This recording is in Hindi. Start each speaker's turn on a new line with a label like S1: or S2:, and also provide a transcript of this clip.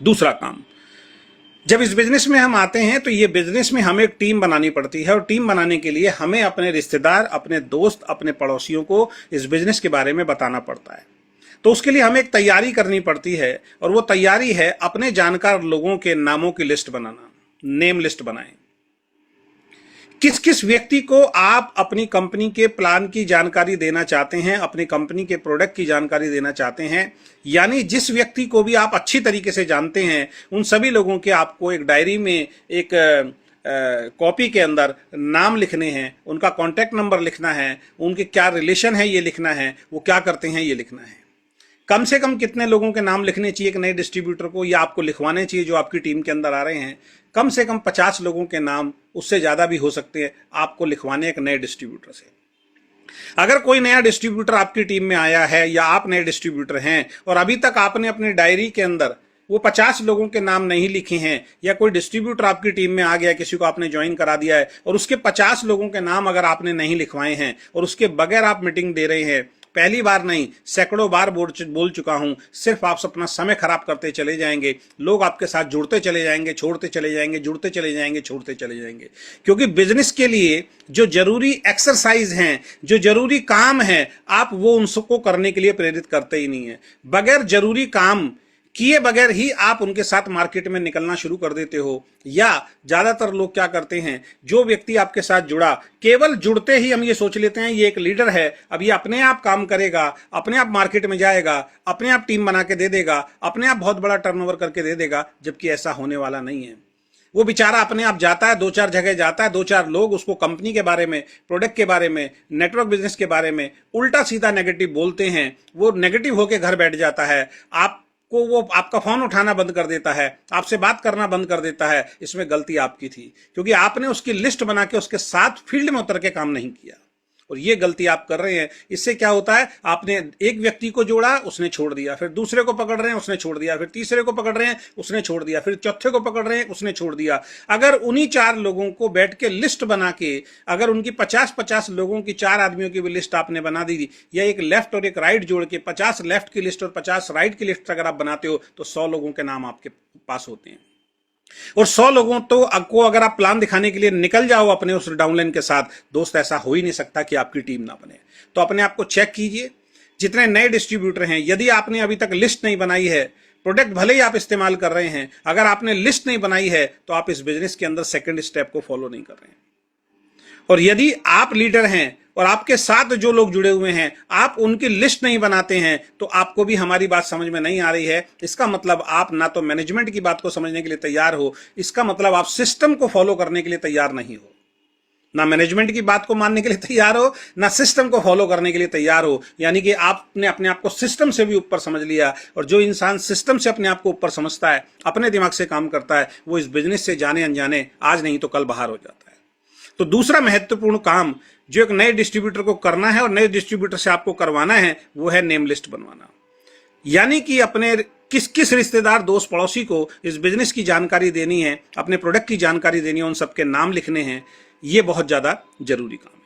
S1: दूसरा काम, जब इस बिजनेस में हम आते हैं तो ये बिजनेस में हमें एक टीम बनानी पड़ती है और टीम बनाने के लिए हमें अपने रिश्तेदार, अपने दोस्त, अपने पड़ोसियों को इस बिजनेस के बारे में बताना पड़ता है। तो उसके लिए हमें एक तैयारी करनी पड़ती है और वो तैयारी है अपने जानकार लोगों के नामों की लिस्ट बनाना, नेम लिस्ट बनाएं। किस किस व्यक्ति को आप अपनी कंपनी के प्लान की जानकारी देना चाहते हैं, अपनी कंपनी के प्रोडक्ट की जानकारी देना चाहते हैं, यानी जिस व्यक्ति को भी आप अच्छी तरीके से जानते हैं उन सभी लोगों के आपको एक डायरी में, एक कॉपी के अंदर नाम लिखने हैं, उनका कॉन्टैक्ट नंबर लिखना है, उनके क्या रिलेशन है ये लिखना है, वो क्या करते हैं ये लिखना है। कम से कम कितने लोगों के नाम लिखने चाहिए एक नए डिस्ट्रीब्यूटर को, या आपको लिखवाने चाहिए जो आपकी टीम के अंदर आ रहे हैं? कम से कम 50 लोगों के नाम, उससे ज्यादा भी हो सकते हैं, आपको लिखवाने एक नए डिस्ट्रीब्यूटर से। अगर कोई नया डिस्ट्रीब्यूटर आपकी टीम में आया है या आप नए डिस्ट्रीब्यूटर हैं और अभी तक आपने अपनी डायरी के अंदर वो 50 लोगों के नाम नहीं लिखे हैं, या कोई डिस्ट्रीब्यूटर आपकी टीम में आ गया, किसी को आपने ज्वाइन करा दिया है और उसके 50 लोगों के नाम अगर आपने नहीं लिखवाए हैं और उसके बगैर आप मीटिंग दे रहे हैं, पहली बार नहीं सैकड़ों बार बोल चुका हूं, सिर्फ आप अपना समय खराब करते चले जाएंगे। लोग आपके साथ जुड़ते चले जाएंगे, छोड़ते चले जाएंगे, जुड़ते चले जाएंगे, छोड़ते चले जाएंगे। क्योंकि बिजनेस के लिए जो जरूरी एक्सरसाइज हैं, जो जरूरी काम है, आप वो उनको करने के लिए प्रेरित करते ही नहीं है। बगैर जरूरी काम किए बगैर ही आप उनके साथ मार्केट में निकलना शुरू कर देते हो। या ज्यादातर लोग क्या करते हैं, जो व्यक्ति आपके साथ जुड़ा, केवल जुड़ते ही हम ये सोच लेते हैं ये एक लीडर है, अब ये अपने आप काम करेगा, अपने आप मार्केट में जाएगा, अपने आप टीम बना के दे देगा, अपने आप बहुत बड़ा टर्नओवर करके दे देगा, जबकि ऐसा होने वाला नहीं है। वो बेचारा अपने आप जाता है, 2-4 जगह जाता है, 2-4 लोग उसको कंपनी के बारे में, प्रोडक्ट के बारे में, नेटवर्क बिजनेस के बारे में उल्टा सीधा नेगेटिव बोलते हैं, वो नेगेटिव होकर घर बैठ जाता है, आपको वो आपका फोन उठाना बंद कर देता है, आपसे बात करना बंद कर देता है। इसमें गलती आपकी थी, क्योंकि आपने उसकी लिस्ट बना के उसके साथ फील्ड में उतर के काम नहीं किया, और ये गलती आप कर रहे हैं। इससे क्या होता है, आपने एक व्यक्ति को जोड़ा, उसने छोड़ दिया, फिर दूसरे को पकड़ रहे हैं, उसने छोड़ दिया, फिर तीसरे को पकड़ रहे हैं, उसने छोड़ दिया, फिर चौथे को पकड़ रहे हैं, उसने छोड़ दिया। अगर उन्हीं 4 लोगों को बैठ के लिस्ट बना के, अगर उनकी 50-50 लोगों की, 4 आदमियों की भी लिस्ट आपने बना दी, या एक लेफ्ट और एक राइट जोड़ के 50 लेफ्ट की लिस्ट और 50 राइट की लिस्ट अगर आप बनाते हो, तो 100 लोगों के नाम आपके पास होते हैं। और 100 लोगों को अगर आप प्लान दिखाने के लिए निकल जाओ अपने उस डाउनलाइन के साथ, दोस्त ऐसा हो ही नहीं सकता कि आपकी टीम ना बने। तो अपने आप को चेक कीजिए। जितने नए डिस्ट्रीब्यूटर हैं, यदि आपने अभी तक लिस्ट नहीं बनाई है, प्रोडक्ट भले ही आप इस्तेमाल कर रहे हैं, अगर आपने लिस्ट नहीं बनाई है तो आप इस बिजनेस के अंदर सेकंड स्टेप को फॉलो नहीं कर रहे हैं। और यदि आप लीडर हैं और आपके साथ जो लोग जुड़े हुए हैं, आप उनकी लिस्ट नहीं बनाते हैं, तो आपको भी हमारी बात समझ में नहीं आ रही है। इसका मतलब आप ना तो मैनेजमेंट की बात को समझने के लिए तैयार हो, इसका मतलब आप सिस्टम को फॉलो करने के लिए तैयार नहीं हो। ना मैनेजमेंट की बात को मानने के लिए तैयार हो, ना सिस्टम को फॉलो करने के लिए तैयार हो। यानी कि आपने अपने आप को सिस्टम से भी ऊपर समझ लिया, और जो इंसान सिस्टम से अपने आप को ऊपर समझता है, अपने दिमाग से काम करता है, वो इस बिजनेस से जाने अनजाने आज नहीं तो कल बाहर हो जाता है। तो दूसरा महत्वपूर्ण काम जो एक नए डिस्ट्रीब्यूटर को करना है और नए डिस्ट्रीब्यूटर से आपको करवाना है, वो है नेम लिस्ट बनवाना। यानी कि अपने किस किस रिश्तेदार, दोस्त, पड़ोसी को इस बिजनेस की जानकारी देनी है, अपने प्रोडक्ट की जानकारी देनी है, उन सबके नाम लिखने हैं। ये बहुत ज्यादा जरूरी काम है।